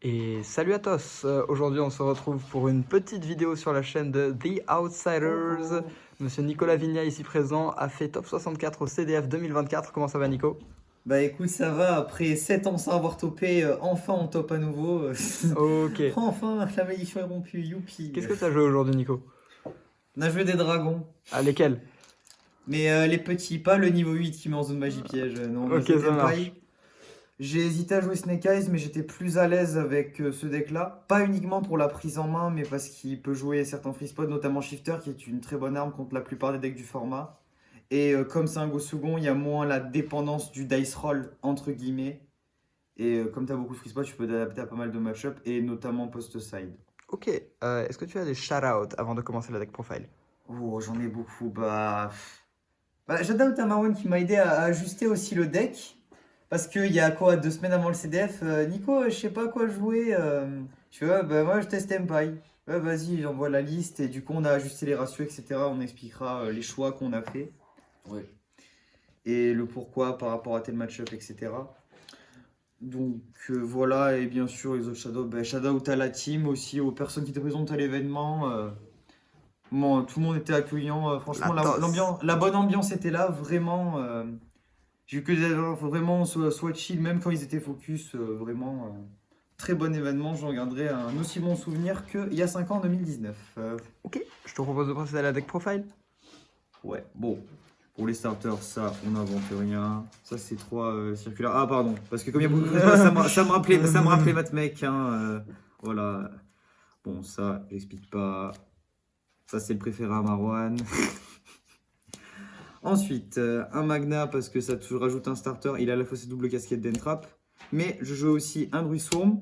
Et salut à tous, aujourd'hui on se retrouve pour une petite vidéo sur la chaîne de The Outsiders. Monsieur Nicolas Vigna ici présent a fait top 64 au CDF 2024, comment ça va Nico? Bah écoute, ça va, après 7 ans sans avoir topé, enfin on top à nouveau. Ok, Enfin, la malédiction est rompue, youpi. qu'est-ce que tu as joué aujourd'hui Nico? On a joué des dragons, À lesquels? mais les petits, pas le niveau 8 qui met en zone magie piège. Non, Ok, c'était ça marche. paille. J'ai hésité à jouer Snake Eyes, mais j'étais plus à l'aise avec ce deck-là. Pas uniquement pour la prise en main, mais parce qu'il peut jouer certains free spots, notamment Shifter, qui est une très bonne arme contre la plupart des decks du format. Et comme c'est un go second, il y a moins la dépendance du dice roll, entre guillemets. Et comme tu as beaucoup de free spots, tu peux t'adapter à pas mal de match-up, et notamment post-side. Ok, est-ce que tu as des shout-outs avant de commencer la deck profile? Oh, j'en ai beaucoup. Bah, shout-out à Marwan qui m'a aidé à ajuster aussi le deck. Parce qu'il y a quoi, 2 semaines avant le CDF, Nico, je sais pas quoi jouer. Je fais, ouais, bah, moi je teste Empire. Ouais, vas-y, j'envoie la liste et du coup on a ajusté les ratios, etc. On expliquera les choix qu'on a fait. Ouais. Et le pourquoi par rapport à tel match-up, etc. Donc voilà, et bien sûr les autres shout-out, bah, shout-out à la team aussi, aux personnes qui étaient présentes à l'événement. Bon, tout le monde était accueillant, franchement, La tosse. la bonne ambiance était là, vraiment. J'ai eu que des gens, faut vraiment soit chill, même quand ils étaient focus, vraiment. Très bon événement, j'en garderai un aussi bon souvenir qu'il y a 5 ans en 2019. Ok, je te propose de passer à la deck profile. Ouais, bon, pour les starters, ça, on n'invente rien. Ça, c'est 3 circulaires. Ah, pardon, parce que comme il y a beaucoup de choses, ça me rappelait Matmec, hein, voilà. Bon, ça, j'explique pas. Ça, c'est le préféré à Marwan. Ensuite, un Magna parce que ça te rajoute un starter. Il a à la fois ses double casquettes d'Entrap. Mais je joue aussi un Druisworm.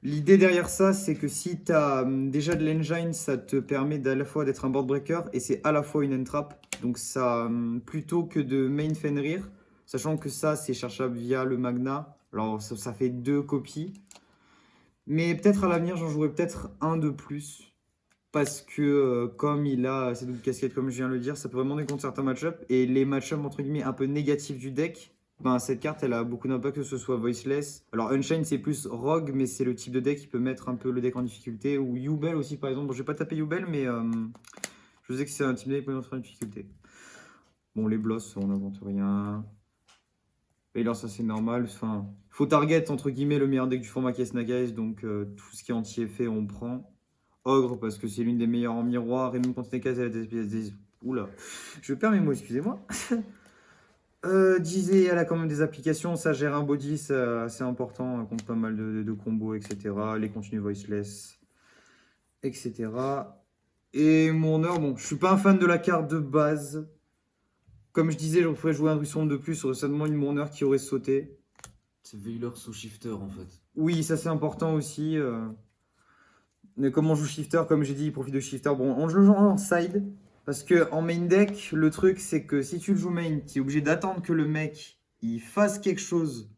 L'idée derrière ça, c'est que si tu as déjà de l'engine, ça te permet à la fois d'être un board breaker et c'est à la fois une Entrap. Donc ça, plutôt que de main Fenrir, sachant que ça, c'est cherchable via le Magna. Alors ça fait 2 copies. Mais peut-être à l'avenir, j'en jouerai peut-être un de plus. Parce que comme il a cette double casquette, comme je viens de le dire, ça peut vraiment décompter certains match-ups. Et les match-ups, entre guillemets, un peu négatifs du deck, ben, cette carte, elle a beaucoup d'impact, que ce soit Voiceless. Alors, Unchained, c'est plus Rogue, mais c'est le type de deck qui peut mettre un peu le deck en difficulté. Ou Yubel aussi, par exemple. Bon, je vais pas taper Yubel, mais je sais que c'est un type de deck qui peut mettre en difficulté. Bon, les Bloss, on n'invente rien. Et là, ça, c'est normal. Enfin, faut target, entre guillemets, le meilleur deck du format qui est Snake Eyes. Donc, tout ce qui est anti-effet, on prend. Ogre parce que c'est l'une des meilleures en miroir et même quand Snake Eyes elle a des... Oula, je perds mes mots, excusez-moi. Disait, elle a quand même des applications, ça gère un body, c'est important, contre pas mal de combos, etc. Les continues voiceless, etc. Et mon heure, bon, je suis pas un fan de la carte de base. Comme je disais, je pourrais jouer un Druisson de plus, sur seulement une mon heure qui aurait sauté. C'est Veiler sous Shifter en fait. Oui, ça c'est important aussi. Mais comme on joue Shifter, comme j'ai dit, il profite de Shifter. Bon, on le joue en side. Parce que en main deck, le truc c'est que si tu le joues main, tu es obligé d'attendre que le mec il fasse quelque chose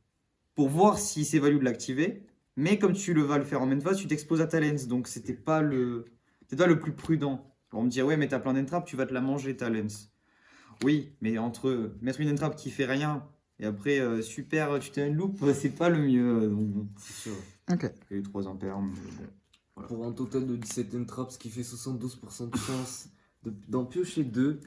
pour voir si c'est value de l'activer. Mais comme tu vas le faire en main phase, tu t'exposes à ta lens. Donc c'était pas le plus prudent. On me dit ouais mais t'as plein d'entrap, tu vas te la manger ta lens. Oui, mais entre mettre une entrap qui fait rien et après super tu t'as une loupe, c'est pas le mieux. Donc bon, C'est sûr. Ok. il y a eu 3 impairs, mais bon. Voilà. Pour un total de 17 entraps, ce qui fait 72% de chance d'en piocher 2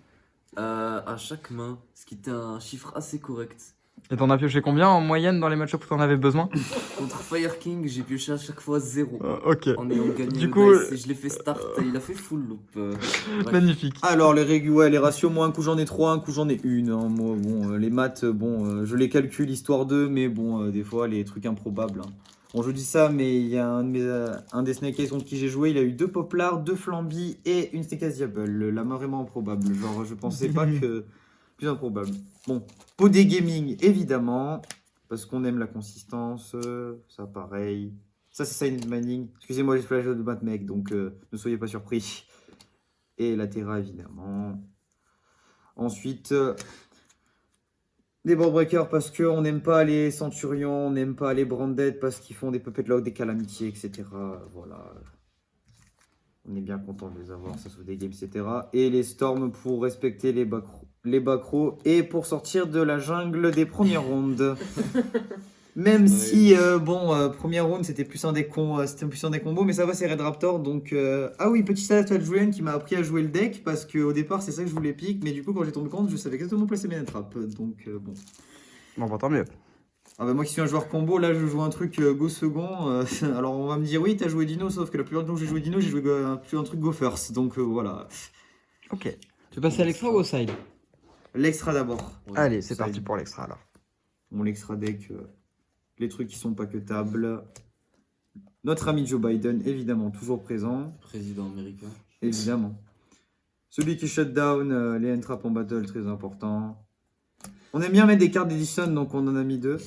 à chaque main, ce qui était un chiffre assez correct. Et t'en as pioché combien en moyenne dans les matchs où t'en avais besoin? Contre Fire King, j'ai pioché à chaque fois 0. Ok, En ayant gagné Du le coup, dice et je l'ai fait start, il a fait full loop. Bref. magnifique. Alors les ratios, moi un coup j'en ai 3, un coup j'en ai une. Hein. Moi, bon, les maths, bon, je les calcule histoire d'eux, mais bon, des fois les trucs improbables. Hein. Bon, je dis ça, mais il y a un des Snake Eyes contre qui j'ai joué, il a eu 2 Poplars, 2 Flambis et une Snake Eyes Diable. La main vraiment improbable. Genre, je pensais pas que. Plus improbable. Bon, Podé Gaming, évidemment, parce qu'on aime la consistance, ça pareil. Ça, c'est Silent Mining. Excusez-moi les flash de Batmec, donc ne soyez pas surpris. Et la Terra, évidemment. Ensuite, des board breakers parce qu'on n'aime pas les Centurions, on n'aime pas les Branded parce qu'ils font des Puppet Lock, des Calamités, etc. Voilà. On est bien content de les avoir, ça sauve des games, etc. Et les Storms pour respecter les backrows et pour sortir de la jungle des premières rondes. Même Ouais. si, premier round, c'était plus un des combos, mais ça va, c'est Red Raptor. Donc, ah oui, petit shout-out à Julien qui m'a appris à jouer le deck, parce qu'au départ, c'est ça que je voulais pique, mais du coup, quand j'ai tombé compte, je savais exactement placer mes trappes. Donc, bon. Bon, bah, tant mieux. Ah bah, moi qui suis un joueur combo, là, je joue un truc go second. Alors, on va me dire, oui, t'as joué Dino, sauf que la plupart du temps que j'ai joué Dino, j'ai joué un truc go first. Donc, voilà. Ok. Tu veux passer à l'extra ou au side? L'extra d'abord. Ouais. Allez, c'est Side. parti pour l'extra alors. Mon extra deck, les trucs qui sont pas que table. Notre ami Joe Biden, évidemment, toujours présent. Président américain. Évidemment. Celui qui shut down les entraps en battle, très important. On aime bien mettre des cartes d'Edison, donc on en a mis 2.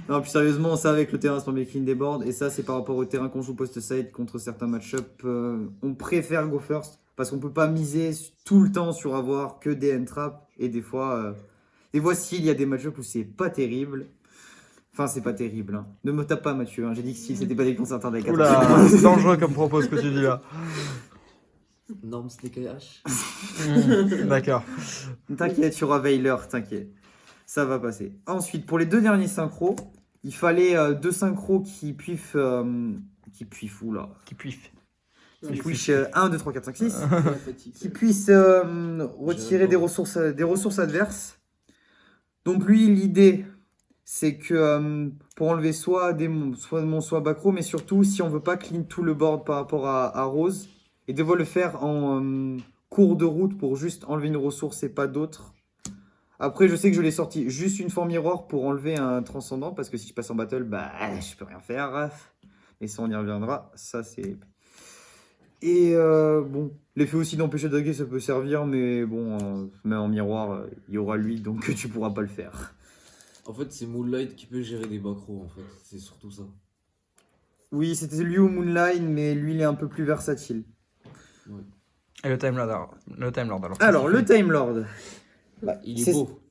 Non, plus sérieusement, ça avec le terrain, c'est pas bien clean des boards. Et ça, c'est par rapport au terrain qu'on joue post-side contre certains match-up. On préfère go first parce qu'on peut pas miser tout le temps sur avoir que des entraps. Et des fois, s'il y a des match-up où c'est pas terrible. Enfin, c'est pas terrible. Hein. Ne me tape pas, Mathieu. Hein. J'ai dit que si c'était pas des concertins avec. Oula, c'est dangereux comme propos ce que tu dis là. Norme Snake H. D'accord. T'inquiète, tu auras Veiler, t'inquiète. Ça va passer. Ensuite, pour les 2 derniers synchros, il fallait 2 synchros qui puissent. Qui puissent, oula. Qui puisse. Qui puissent 1, 2, 3, 4, 5, 6. Qui Qui puissent retirer des ressources adverses. Donc, lui, l'idée, c'est que pour enlever soit mon soit Bacro, mais surtout si on veut pas clean tout le board par rapport à Rose, et devoir le faire en cours de route pour juste enlever une ressource et pas d'autres. Après, je sais que je l'ai sorti juste une fois miroir pour enlever un transcendant, parce que si je passe en battle, bah je peux rien faire. Mais ça, on y reviendra. Ça, c'est. Et bon, l'effet aussi d'empêcher de draguer, ça peut servir, mais bon, même en miroir, il y aura lui, donc tu pourras pas le faire. En fait, c'est Moonlight qui peut gérer des macros, en fait. C'est surtout ça. Oui, c'était lui au Moonline, mais lui, il est un peu plus versatile. Et le Time Lord alors. Alors, le Time Lord. Il est beau.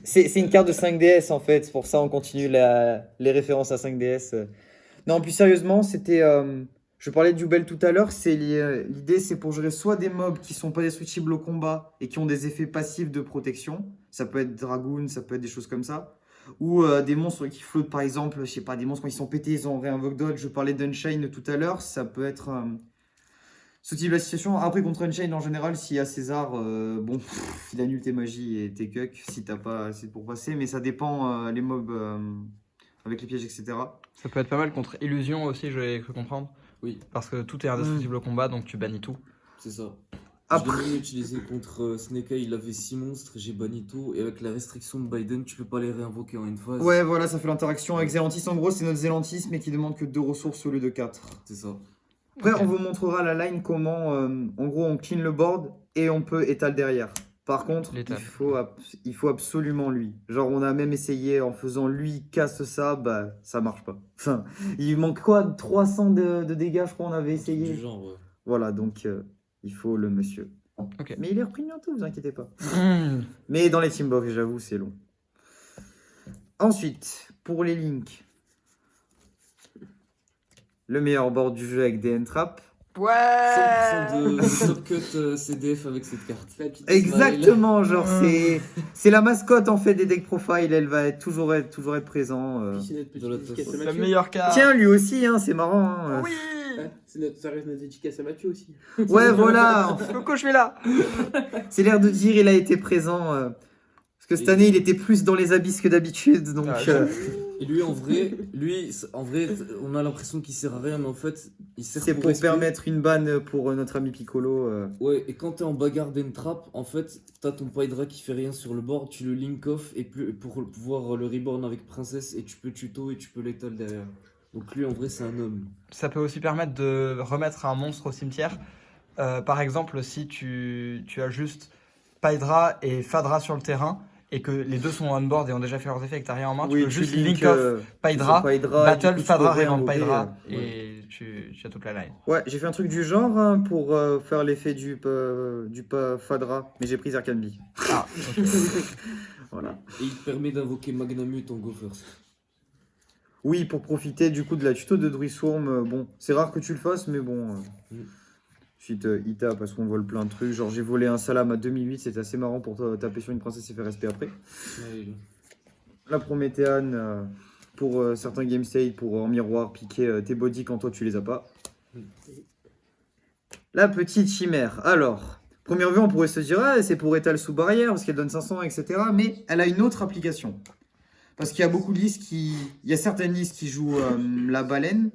C'est une carte de 5DS en fait, c'est pour ça on continue les références à 5DS. Non, plus sérieusement, c'était. Je parlais de Jubel tout à l'heure, l'idée c'est pour gérer soit des mobs qui sont pas destructibles au combat et qui ont des effets passifs de protection, ça peut être Dragoon, ça peut être des choses comme ça, ou des monstres qui flottent par exemple, je sais pas, des monstres quand ils sont pétés, ils ont réinvoque dodge, je parlais d'Unchain tout à l'heure, ça peut être. Ce type de situation, après contre Unchained en général, s'il y a César, bon, il annule tes magies et tes cucks si t'as pas assez pour passer, mais ça dépend les mobs avec les pièges, etc. Ça peut être pas mal contre Illusion aussi, j'ai cru comprendre. Oui, Parce que tout est indestructible au combat, donc tu bannis tout. c'est ça. Après- Je l'ai même utilisé contre Snake Eye, il avait 6 monstres, j'ai banni tout. Et avec la restriction de Biden, tu peux pas les réinvoquer en une phase. Ouais, voilà, ça fait l'interaction avec Zélantis. En gros, c'est notre Zélantis, mais qui demande que 2 ressources au lieu de 4. C'est ça. Après, Ok. on vous montrera la line comment, en gros, on clean le board et on peut étal derrière. Par contre, L'étal. il faut absolument lui. Genre, on a même essayé en faisant lui casse ça, bah ça marche pas. Enfin, il manque quoi 300 de dégâts, je crois, on avait essayé. Du genre, ouais. Voilà, donc il faut le monsieur. Ok. Mais il est repris bientôt, vous inquiétez pas. Mmh. Mais dans les teambox, j'avoue, c'est long. Ensuite, pour les links, le meilleur board du jeu avec des entraps. 100% Ouais. de top cut CDF avec cette carte. Exactement, genre c'est la mascotte en fait des deck profile, elle va toujours être présent. C'est notre petite Dans la dédicace à tasse. La Mathieu. meilleure carte. Tiens, lui aussi, hein, c'est marrant. Hein. Oui. Ouais, ça reste notre dédicace à Mathieu aussi. Ouais, voilà. Coucou, je suis là. C'est l'air de dire, il a été présent. Parce que cette année, il était plus dans les abysses que d'habitude. Donc, Ah, j'avoue. Et lui, en vrai, on a l'impression qu'il sert à rien, mais en fait, il sert c'est pour respect. permettre une banne pour notre ami Piccolo. Ouais, et quand t'es en bagarre d'entrap, en fait, t'as ton Pydra qui fait rien sur le board, tu le link off et pour pouvoir le reborn avec Princesse et tu peux tuto et tu peux l'étal derrière. Donc lui, en vrai, c'est un homme. Ça peut aussi permettre de remettre un monstre au cimetière. Par exemple, si tu as juste Pydra et Fadra sur le terrain et que les deux sont on board et ont déjà fait leurs effets et que t'as rien en main, tu peux juste link off Pydra, battle, Fadra, Raymond Pydra et tu as toute la line. Ouais, j'ai fait un truc du genre hein, pour faire l'effet du Fadra, mais j'ai pris Zerkanbi. Ah, ok. Voilà. Et il te permet d'invoquer Magnamut en go first. Oui, pour profiter du coup de la tuto de Druisworm, bon, c'est rare que tu le fasses, mais bon. Ensuite, Ita, parce qu'on vole plein de trucs. Genre, j'ai volé un salam à 2008, c'était assez marrant pour taper sur une princesse et faire respect après. Ouais, La Prométhéane pour certains game state, pour en miroir piquer tes body quand toi tu les as pas. La petite chimère. Alors, première vue, on pourrait se dire, ah, c'est pour étaler sous barrière parce qu'elle donne 500, etc. Mais elle a une autre application. Parce qu'il y a beaucoup de listes qui. Il y a certaines listes qui jouent la baleine.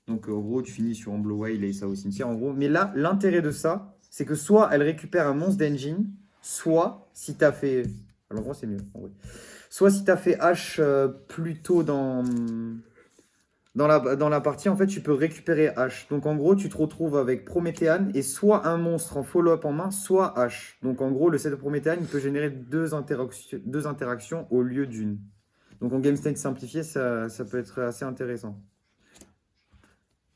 Donc, en gros, tu finis sur un blow whale et ça au cimetière, en gros. Mais là, l'intérêt de ça, c'est que soit elle récupère un monstre d'engine, soit si tu as fait. Alors, en gros, c'est mieux, en vrai. Soit si tu as fait H plus tôt dans la partie, en fait, tu peux récupérer H. Donc, en gros, tu te retrouves avec Prométhéane et soit un monstre en follow-up en main, soit H. Donc, en gros, le set de Prométhéane, il peut générer deux interactions au lieu d'une. Donc, en game state simplifié, ça peut être assez intéressant.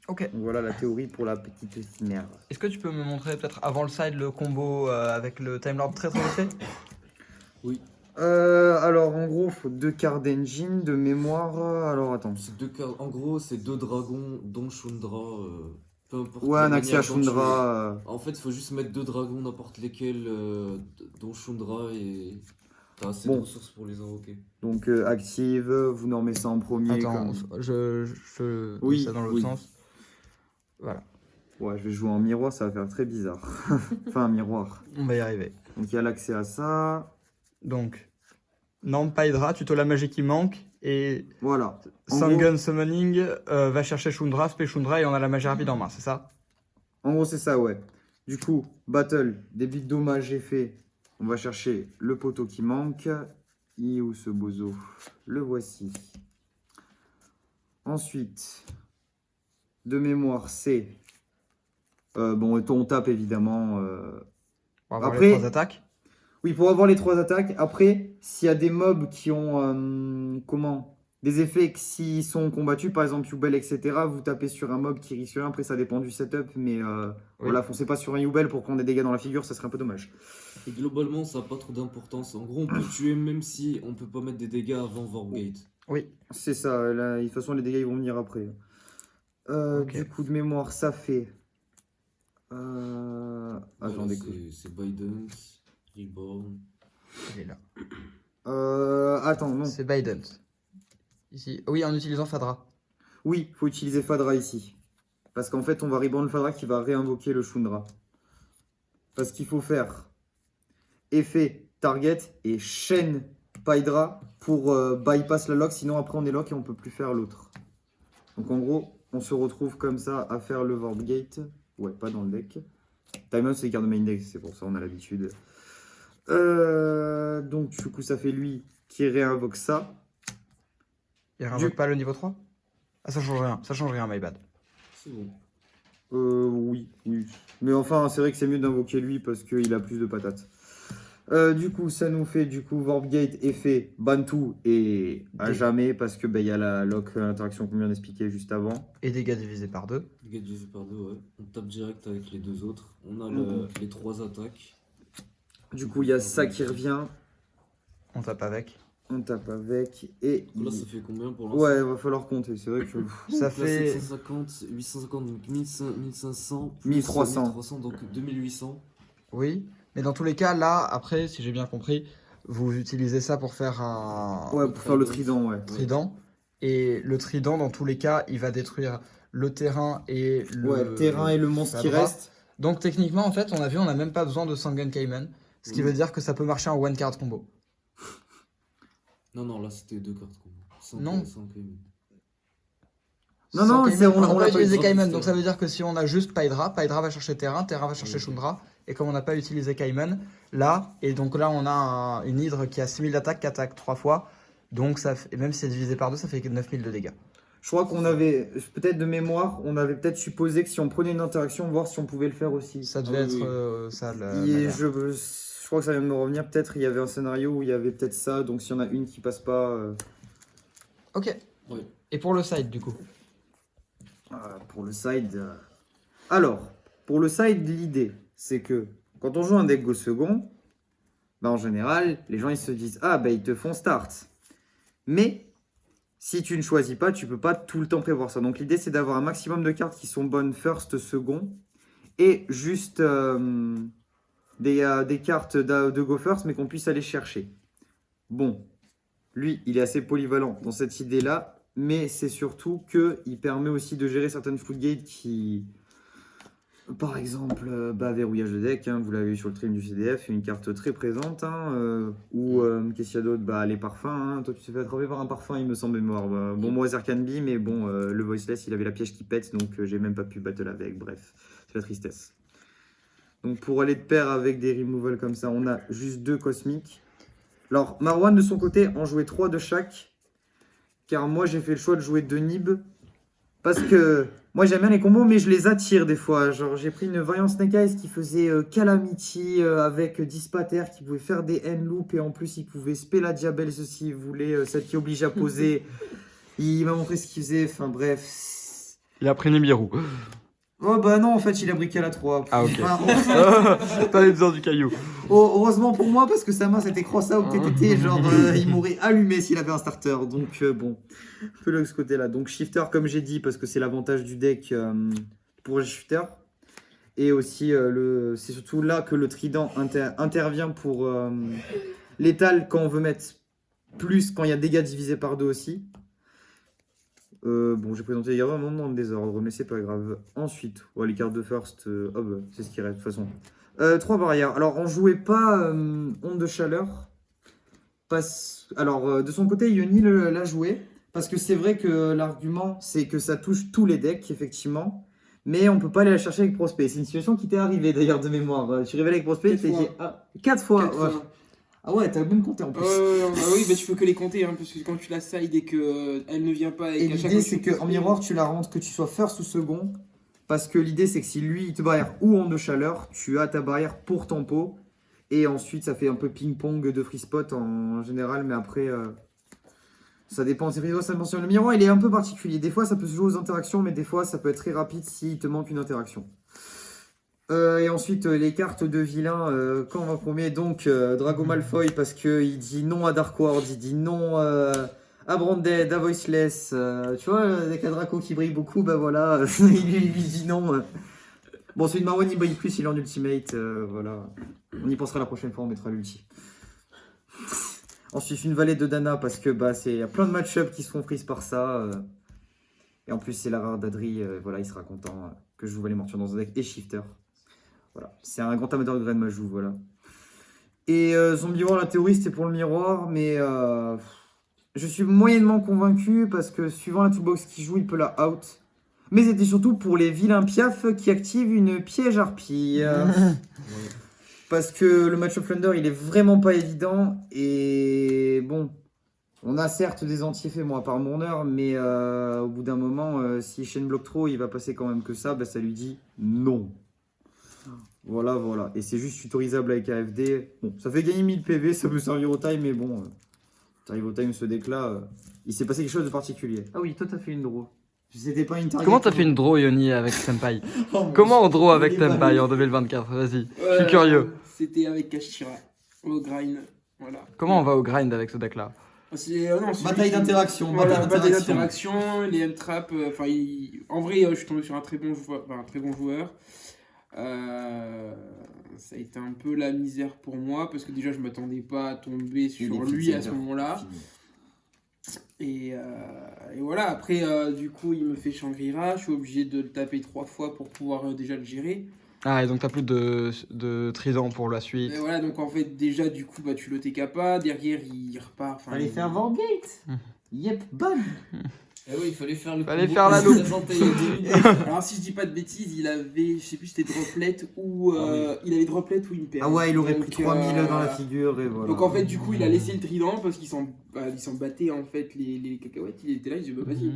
Ok. Donc, voilà la théorie pour la petite chimère. Est-ce que tu peux me montrer peut-être avant le side le combo avec le Time Lord très vite fait? Oui. Alors, en gros, il faut 2 cartes d'engine, de mémoire. Alors, attends. C'est deux cartes. En gros, c'est 2 dragons, dont Shundra. Peu importe. Ouais, la un Axia manière dont tu veux. Shundra. En fait, il faut juste mettre 2 dragons, n'importe lesquels, dont Shundra, et t'as assez de Bon. ressources pour les invoquer. Donc, active, vous normez ça en premier. Attends, comme- je Oui, dis ça dans l'autre oui. sens. Voilà, Ouais, je vais jouer en miroir, ça va faire très bizarre. Enfin, un miroir. on va y arriver. Donc, il y a l'accès à ça. Donc, Norm Hydra, tuto la magie qui manque, et Voilà. En Sangun Summoning va chercher Shundra, spé Shundra, et on a la magie rapide en main, c'est ça? En gros, c'est ça, ouais. Du coup, battle, débit de dommage effet. On va chercher le poteau qui manque. Il est où ce bozo? Le voici. Ensuite, de mémoire, c'est... bon, on tape évidemment. Pour avoir Après- les 3 attaques. Oui, pour avoir les 3 attaques. Après, s'il y a des mobs qui ont... comment? Des effets que s'ils sont combattus, par exemple Yubel, etc., vous tapez sur un mob qui risque rien. Après, ça dépend du setup, mais voilà, foncez pas sur un Yubel pour prendre des dégâts dans la figure, ça serait un peu dommage. Et globalement, ça n'a pas trop d'importance. En gros, on peut tuer même si on peut pas mettre des dégâts avant Wargate. Oui, C'est ça, là, de toute façon, les dégâts ils vont venir après. Ok. Du coup, de mémoire, ça fait. Attendez, C'est Biden, Reborn. il est là. attends, non. C'est Biden. Ici. Oui, en utilisant Fadra. Oui, faut utiliser Fadra ici. Parce qu'en fait, on va reborn le Fadra qui va réinvoquer le Shundra. Parce qu'il faut faire effet target et chaîne Hydra pour bypass la lock. Sinon, après, on est lock et on peut plus faire l'autre. Donc, en gros, on se retrouve comme ça à faire le Warp Gate. Ouais, pas dans le deck. Time c'est les cartes de main deck, c'est pour ça on a l'habitude. Donc, du coup, ça fait lui qui réinvoque ça. Il réinvoque pas le niveau 3? Ah, ça change rien, my bad. C'est bon. Oui. Mais enfin, c'est vrai que c'est mieux d'invoquer lui parce qu'il a plus de patates. Du coup, ça nous fait Warp Gate effet Bantu et à Des- jamais parce que il y a la lock interaction qu'on vient d'expliquer juste avant. Et dégâts divisés par 2. Dégâts divisés par 2, ouais. On tape direct avec les 2 autres. On a les 3 attaques. Du coup, il y a ça qui revient. On tape avec. On tape avec et Là, ça fait combien pour l'instant? ouais, va falloir compter. C'est vrai que Ça Là, fait 750, 850, donc 1500, plus 1300. 1300, donc 2800. Oui, mais dans tous les cas, là, après, si j'ai bien compris, vous utilisez ça pour faire un ouais pour faire le trident, ouais. trident. Et le trident, dans tous les cas, il va détruire le terrain et Ouais, terrain et le monstre qui Fadra. reste. Donc techniquement, en fait, on a vu, on n'a même pas besoin de Sangun Cayman. Ce qui Mhm. veut dire que ça peut marcher en one card combo. Non, là, c'était 2 cartes combo. Sans Non. sans Cayman. Non, Sans non, Cayman, c'est- on n'a l'a pas pas utilisé utilisé. Cayman, donc ça veut dire que si on a juste Hydra va chercher terrain va chercher Ok. Shundra. Et comme on n'a pas utilisé Cayman, là, et donc là, on a une hydre qui a 6000 d'attaque, qui attaque 3 fois. Donc, et même si c'est divisé par 2, ça fait 9000 de dégâts. Je crois qu'on avait, peut-être de mémoire, on avait peut-être supposé que si on prenait une interaction, voir si on pouvait le faire aussi. Ça devait oui, être ça, la Et manière. je crois que ça vient de me revenir. Peut-être il y avait un scénario où il y avait peut-être ça. Donc s'il y en a une qui passe pas. Ok. Ouais. Et pour le side, du coup? Pour le side. Alors, pour le side, l'idée, c'est que quand on joue un deck go second, en général, les gens ils se disent ah ils te font start. Mais si tu ne choisis pas, tu peux pas tout le temps prévoir ça. Donc l'idée c'est d'avoir un maximum de cartes qui sont bonnes first, second, et juste des cartes de go first, mais qu'on puisse aller chercher. Bon, lui, il est assez polyvalent dans cette idée-là, mais c'est surtout qu'il permet aussi de gérer certaines floodgates qui, par exemple, verrouillage de deck, hein, vous l'avez vu sur le stream du CDF, une carte très présente, hein, ou qu'est-ce qu'il y a d'autre, les parfums, hein. Toi tu t'es fait attraper par un parfum, il me semble mémoire. Bon, moi Zerkan B, mais bon, le voiceless, il avait la piège qui pète, donc j'ai même pas pu battle avec, bref, c'est la tristesse. Donc pour aller de pair avec des removals comme ça, on a juste 2 cosmiques. Alors Marwan de son côté en jouait 3 de chaque, car moi j'ai fait le choix de jouer 2 Nib, parce que moi j'aime bien les combos, mais je les attire des fois. Genre j'ai pris une Variant Snake Eyes qui faisait Calamity avec Dispater, qui pouvait faire des end loop, et en plus il pouvait spell la Diabelle si il voulait, celle qui oblige à poser. Il m'a montré ce qu'il faisait, enfin bref. Il a pris Nibiru. Oh bah non, en fait il a briqué à la 3. Ah, ok. Enfin, T'avais besoin du caillou. heureusement pour moi, parce que sa main c'était cross-out TTT, genre il m'aurait allumé s'il avait un starter. Donc bon, un peu de ce côté-là. Donc shifter, comme j'ai dit, parce que c'est l'avantage du deck pour les shifters. Et aussi, c'est surtout là que le trident intervient pour l'étal quand on veut mettre plus, quand il y a dégâts divisés par 2 aussi. Bon, j'ai présenté les gardes dans le désordre, mais c'est pas grave. Ensuite, les cartes de first, c'est ce qui reste de toute façon. 3 barrières. Alors, on jouait pas onde de chaleur. Alors, de son côté, Yoni l'a joué. Parce que c'est vrai que l'argument, c'est que ça touche tous les decks, effectivement. Mais on peut pas aller la chercher avec Prospect. C'est une situation qui t'est arrivée d'ailleurs de mémoire. Tu révèles avec Prospect, 4 fois. 4 fois. Ah ouais, t'as même compté en plus. Oui, tu peux que les compter, hein, parce que quand tu la side et qu'elle ne vient pas. Et qu'à chaque l'idée, fois c'est que tu qu'en miroir, tu la rentres, que tu sois first ou second. Parce que l'idée, c'est que si lui, il te barrière ou en de chaleur, tu as ta barrière pour tempo. Et ensuite, ça fait un peu ping-pong de free spot en général. Mais après, ça dépend. C'est free spot, ça mentionne. Le miroir, il est un peu particulier. Des fois, ça peut se jouer aux interactions, mais des fois, ça peut être très rapide s'il te manque une interaction. Et ensuite, les cartes de vilains, quand on va premier, donc Drago Malfoy, parce qu'il dit non à Dark Ward, il dit non à Branded, à Voiceless. Tu vois, avec un Draco qui brille beaucoup, bah voilà, il lui dit non. Bon, celui de Marwan, il brille plus, il est en ultimate, voilà. On y pensera la prochaine fois, on mettra l'ulti. Ensuite, une vallée de Dana, parce que il y a plein de match-up qui se font freeze par ça. Et en plus, c'est la rare d'Adri, voilà, il sera content que je joue les mortures dans un deck et shifter. Voilà, c'est un grand amateur de Grain Majou, voilà. Et Zombie War, la théorie, c'était pour le miroir, mais je suis moyennement convaincu parce que suivant la toolbox qui joue, il peut la out. Mais c'était surtout pour les vilains piaf qui activent une piège harpie. Parce que le match of Thunder, il est vraiment pas évident. Et bon, on a certes des anti-effets, moi, par mon heure, mais au bout d'un moment, si Shen bloque trop, il va passer quand même que ça, ça lui dit non. Voilà. Et c'est juste tutorisable avec AFD. Bon, ça fait gagner 1000 PV, ça peut servir au time, mais bon, t'arrives au time, ce deck-là, il s'est passé quelque chose de particulier. Ah oui, toi, t'as fait une draw. C'était pas une target. Comment t'as fait une draw, Yoni, avec Senpai? Comment on draw avec Senpai en 2024? Vas-y, je suis curieux. C'était avec Kashira, au grind. Voilà. Comment on va au grind avec ce deck-là? Bataille d'interaction. Voilà, bataille d'interaction, les M-Trap. En vrai, je suis tombé sur un très bon joueur. Ça a été un peu la misère pour moi parce que déjà je m'attendais pas à tomber sur lui à ce moment-là. Et voilà, après du coup il me fait Shangri-La, je suis obligé de le taper 3 fois pour pouvoir déjà le gérer. Ah, et donc t'as plus de trident pour la suite. Et voilà, donc en fait déjà du coup tu le TK pas, derrière il repart. Fallait faire Wargate. Yep, ban. Eh oui, il fallait faire le Fallait combo faire la qu'on loupe. présentait il y a 2 minutes. Alors si je dis pas de bêtises, il avait, je sais plus c'était Droplet ou il avait Droplet ou Imper. Ah ouais, il aurait Donc, pris 3000 dans la figure et voilà. Donc en fait du coup il a laissé le trident parce qu'il s'en battait en fait les cacahuètes, il était là, il disait vas-y.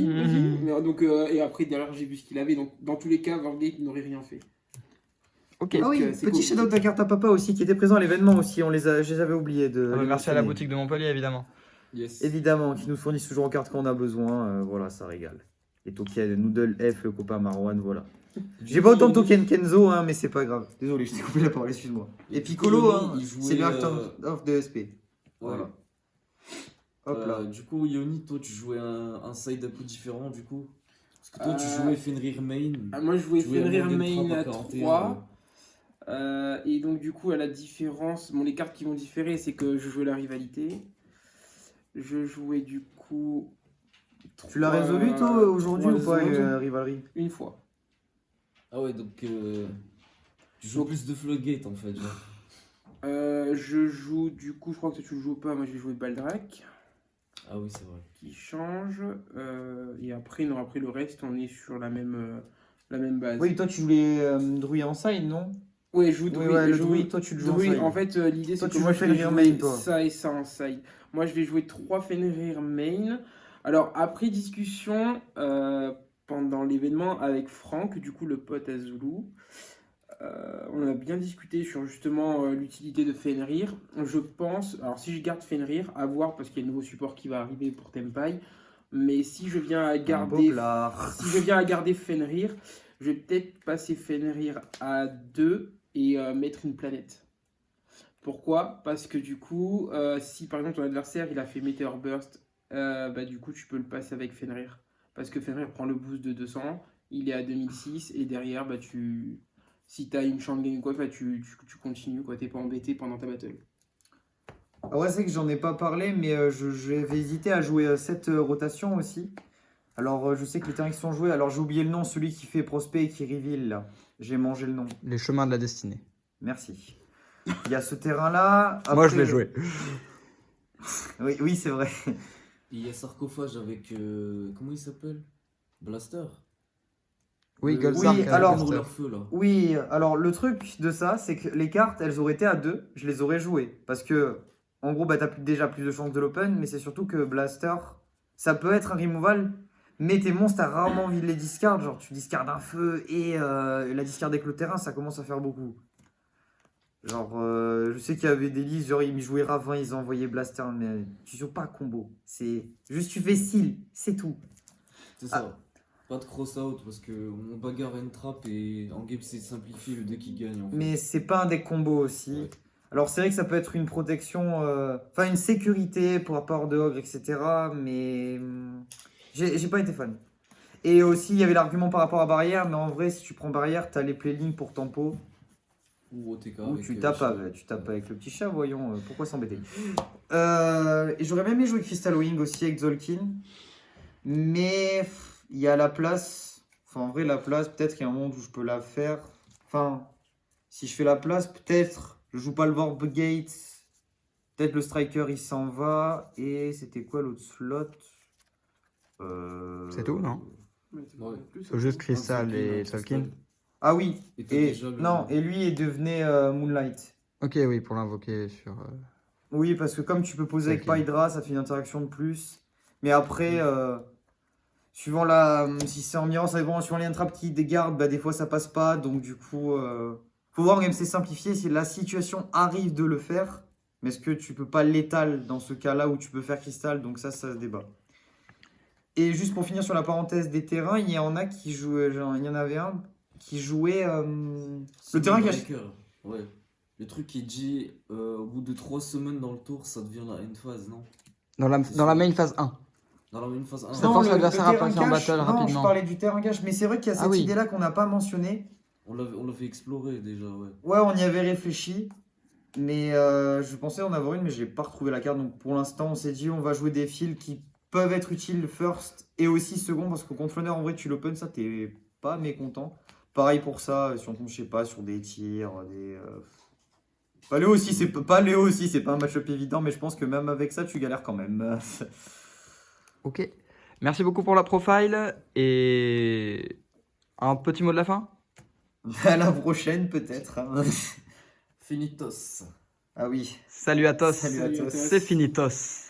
Mais, donc, et après derrière j'ai vu ce qu'il avait, donc dans tous les cas Wargate n'aurait rien fait. Ok. Ah oui, c'est petit cool. shadow de ta carte à papa aussi qui était présent à l'événement aussi, je les avais oubliés de. Ah bah, les merci à la mentionner. boutique de Montpellier, évidemment. Yes. Évidemment, qui nous fournissent toujours en cartes quand on a besoin, voilà, ça régale. Les tokens, Noodle F, le copain Marwan, voilà. J'ai pas autant de tokens Kenzo, mais c'est pas grave. Désolé, je t'ai coupé la parole, excuse-moi. Et Piccolo, il jouait, c'est le acteur of de SP. Ouais. Voilà. Hop là. Du coup, Yoni, toi tu jouais un side up différent du coup. Parce que toi tu jouais Fenrir main. Moi je jouais Tu jouais Fenrir Morgan main à 41, 3. Et donc du coup à la différence, les cartes qui vont différer c'est que je jouais la rivalité. je jouais du coup. Tu l'as résolu toi aujourd'hui ou pas, 3 Rivalry? une fois. Ah ouais, donc tu joues plus de Floodgate en fait, genre. Je joue du coup, je crois que tu le joues pas, moi j'ai joué Baldrak Ah oui, c'est vrai. qui change. Et après, non, après le reste, on est sur la même base. Oui, toi tu joues les druides en side, non? Ouais, je joue Oui, druide. ouais, le je joue druide, toi tu le joues en druide. side. En fait, l'idée Toi, c'est tu que moi joues je vais Fenrir jouer main, toi. ça et ça en side. Moi je vais jouer 3 Fenrir main. Alors après discussion pendant l'événement avec Franck, du coup le pote à Zulu, on a bien discuté sur justement l'utilité de Fenrir. Je pense, alors si je garde Fenrir, à voir parce qu'il y a le nouveau support qui va arriver pour Tempai. Mais si je viens à garder, si je viens à garder Fenrir, je vais peut-être passer Fenrir à 2 et mettre une planète. Pourquoi? Parce que du coup, si par exemple ton adversaire il a fait Meteor Burst, bah du coup tu peux le passer avec Fenrir. Parce que Fenrir prend le boost de 200, il est à 2006 et derrière, bah si t'as une champ de game ou quoi, bah, tu continues, quoi, t'es pas embêté pendant ta battle. Ah ouais, c'est que j'en ai pas parlé, mais je vais hésiter à jouer cette rotation aussi. Alors, je sais que les terrains qui sont joués, alors j'ai oublié le nom, celui qui fait Prospect et qui reveal, là. J'ai mangé le nom. Les chemins de la destinée. Merci. Il y a ce terrain-là. Moi, Après- je l'ai joué. Oui, oui, c'est vrai. Il y a Sarcophage avec. Comment il s'appelle? Blaster. Oui, Le- Goldsark oui, avec alors- Pour Blaster. leur feu là. Oui, alors le truc de ça, c'est que les cartes, elles auraient été à 2, je les aurais jouées. Parce que, en gros, bah, t'as déjà plus de chances de l'open, mais c'est surtout que Blaster, ça peut être un removal, mais tes monstres, t'as rarement envie de les discard. Genre, tu discardes un feu et la discard avec le terrain, ça commence à faire beaucoup. Genre, je sais qu'il y avait des listes, genre, ils jouaient Ravin, ils envoyaient Blaster, mais tu joues pas combo. C'est juste, tu fais seal, c'est tout. C'est ça. Pas de cross-out parce que on bagarre une trap et en game c'est simplifié le deck qui gagne. En fait. Mais c'est pas un deck combo aussi. Ouais. Alors c'est vrai que ça peut être une protection, enfin une sécurité pour rapport de Ogre, etc. Mais j'ai pas été fan. Et aussi il y avait l'argument par rapport à barrière, mais en vrai si tu prends barrière, t'as les playlink pour tempo. Ou OTK. Ou avec, tu tapes, Chien. tu tapes avec le petit chat, voyons, pourquoi s'embêter. Et j'aurais même aimé jouer Crystal Wing aussi avec Zolkin. Mais il y a la place. Enfin, en vrai, la place, peut-être qu'il y a un monde où je peux la faire. Enfin, si je fais la place, peut-être. Je joue pas le Warp Gate. Peut-être le Striker il s'en va. Et c'était quoi l'autre slot? C'est tout, non? Mais c'est Ouais. pas plus, Faut juste Un Crystal Tolkien, et un Tolkien. Crystal. Ah oui. Et t'as Et, déjà le- non, et lui il devenait Moonlight. Ok, oui, pour l'invoquer sur. Oui, parce que comme tu peux poser avec Tolkien. Pydra, ça fait une interaction de plus. Mais après, suivant la. Si c'est en mirror, ça dépend. Suivant les trappes qui dégardent, bah, des fois ça passe pas. Donc du coup, faut voir même c'est simplifié. Si la situation arrive de le faire, mais est-ce que tu peux pas l'étal dans ce cas-là où tu peux faire cristal? Donc ça se débat. Et juste pour finir sur la parenthèse des terrains, il y en a qui jouaient. Genre, il y en avait un qui jouait. Le terrain qui a. Breaker, Ouais. Le truc qui dit au bout de 3 semaines dans le tour, ça devient la end phase, non? Dans la main phase 1. Dans la même phase 1. Ça force l'adversaire à passer en battle non, rapidement. je parlais du terrain cache, mais c'est vrai qu'il y a cette Ah oui. idée-là qu'on n'a pas mentionnée. On l'avait exploré déjà, ouais. Ouais, on y avait réfléchi, mais je pensais en avoir une, mais j'ai pas retrouvé la carte. Donc pour l'instant, on s'est dit on va jouer des fils qui peuvent être utiles first et aussi second, parce qu'au contre en vrai, tu l'open, ça t'es pas mécontent. Pareil pour ça, si on tombe, je sais pas, sur des tirs, des. Pas Léo aussi, c'est pas Léo aussi, c'est pas un match-up évident, mais je pense que même avec ça, tu galères quand même. Ok. Merci beaucoup pour la profile. Et. Un petit mot de la fin? À la prochaine, peut-être. Hein. Finitos. Ah oui. Salut à tous. Salut à tous. C'est finitos.